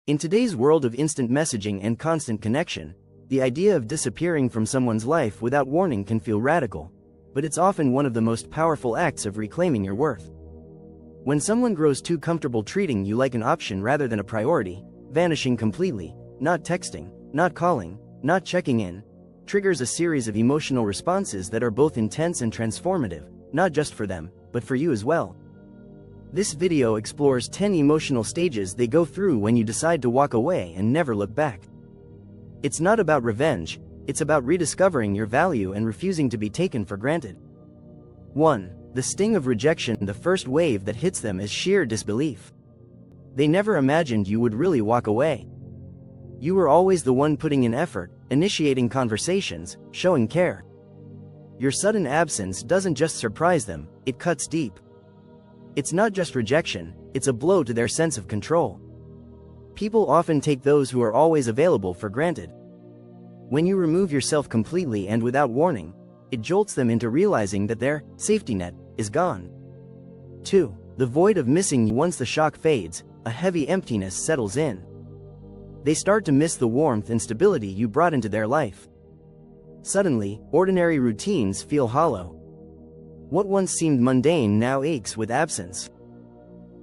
In today's world of instant messaging and constant connection, the idea of disappearing from someone's life without warning can feel radical, but it's often one of the most powerful acts of reclaiming your worth. When someone grows too comfortable treating you like an option rather than a priority, vanishing completely, not texting, not calling, not checking in, triggers a series of emotional responses that are both intense and transformative, not just for them, but for you as well. This video explores 10 emotional stages they go through when you decide to walk away and never look back. It's not about revenge, it's about rediscovering your value and refusing to be taken for granted. 1. The sting of rejection. The first wave that hits them is sheer disbelief. They never imagined you would really walk away. You were always the one putting in effort, initiating conversations, showing care. Your sudden absence doesn't just surprise them, it cuts deep. It's not just rejection, it's a blow to their sense of control. People often take those who are always available for granted. When you remove yourself completely and without warning, it jolts them into realizing that their safety net is gone. 2. The void of missing you. Once the shock fades, a heavy emptiness settles in. They start to miss the warmth and stability you brought into their life. Suddenly, ordinary routines feel hollow. What once seemed mundane now aches with absence.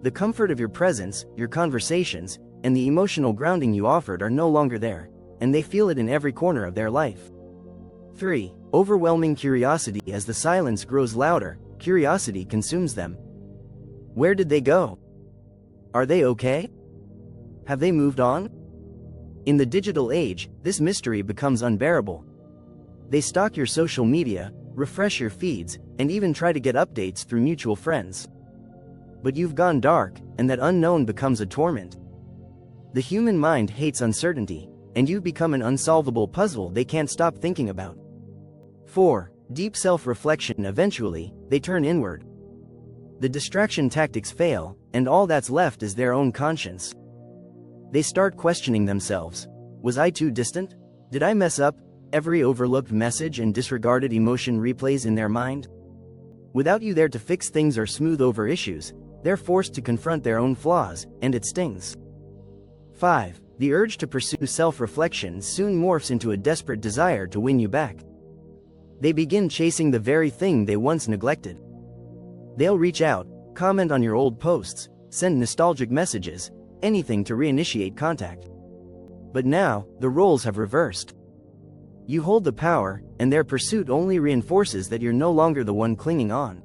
The comfort of your presence, your conversations, and the emotional grounding you offered are no longer there, and they feel it in every corner of their life. 3. Overwhelming curiosity. As the silence grows louder, curiosity consumes them. Where did they go? Are they okay? Have they moved on? In the digital age, this mystery becomes unbearable. They stalk your social media, refresh your feeds, and even try to get updates through mutual friends. But you've gone dark, and that unknown becomes a torment. The human mind hates uncertainty, and you've become an unsolvable puzzle they can't stop thinking about. 4. Deep self-reflection. Eventually, they turn inward. The distraction tactics fail, and all that's left is their own conscience. They start questioning themselves. Was I too distant? Did I mess up? Every overlooked message and disregarded emotion replays in their mind. Without you there to fix things or smooth over issues, they're forced to confront their own flaws, and it stings. 5. The urge to pursue self-reflection soon morphs into a desperate desire to win you back. They begin chasing the very thing they once neglected. They'll reach out, comment on your old posts, send nostalgic messages, anything to reinitiate contact. But now, the roles have reversed. You hold the power, and their pursuit only reinforces that you're no longer the one clinging on.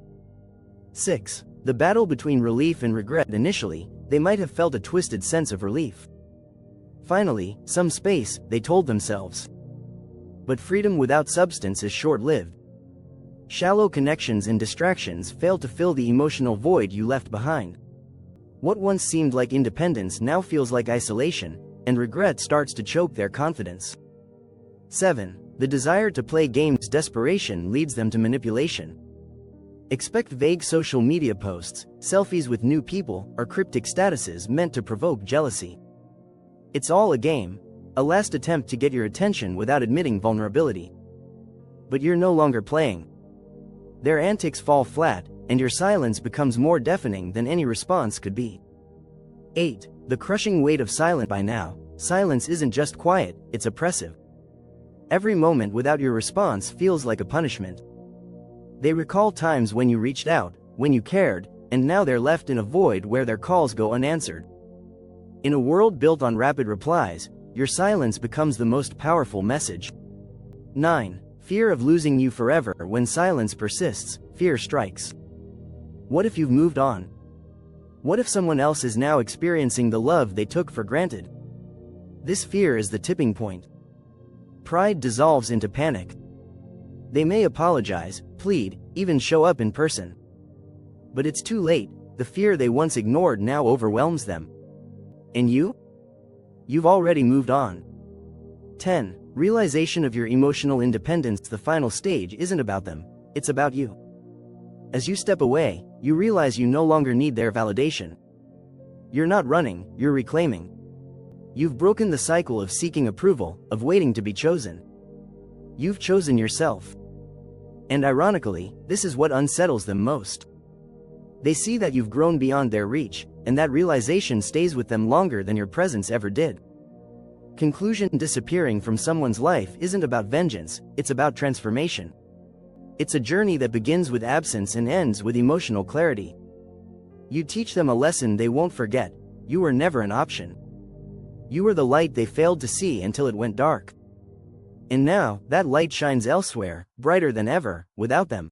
6. The battle between relief and regret. Initially, they might have felt a twisted sense of relief. Finally, some space, they told themselves. But freedom without substance is short-lived. Shallow connections and distractions fail to fill the emotional void you left behind. What once seemed like independence now feels like isolation, and regret starts to choke their confidence. 7. The desire to play games. Desperation leads them to manipulation. Expect vague social media posts, selfies with new people, or cryptic statuses meant to provoke jealousy. It's all a game, a last attempt to get your attention without admitting vulnerability. But you're no longer playing. Their antics fall flat, and your silence becomes more deafening than any response could be. 8. The crushing weight of silence. By now, silence isn't just quiet, it's oppressive. Every moment without your response feels like a punishment. They recall times when you reached out, when you cared, and now they're left in a void where their calls go unanswered. In a world built on rapid replies, your silence becomes the most powerful message. 9. Fear of losing you forever. When silence persists, fear strikes. What if you've moved on? What if someone else is now experiencing the love they took for granted? This fear is the tipping point. Pride dissolves into panic. They may apologize, plead, even show up in person. But it's too late. The fear they once ignored now overwhelms them. And you? You've already moved on. 10. Realization of your emotional independence. The final stage isn't about them, it's about you. As you step away, you realize you no longer need their validation. You're not running, you're reclaiming. You've broken the cycle of seeking approval, of waiting to be chosen. You've chosen yourself. And ironically, this is what unsettles them most. They see that you've grown beyond their reach, and that realization stays with them longer than your presence ever did. Conclusion: disappearing from someone's life isn't about vengeance, it's about transformation. It's a journey that begins with absence and ends with emotional clarity. You teach them a lesson they won't forget: you were never an option. You were the light they failed to see until it went dark. And now, that light shines elsewhere, brighter than ever, without them.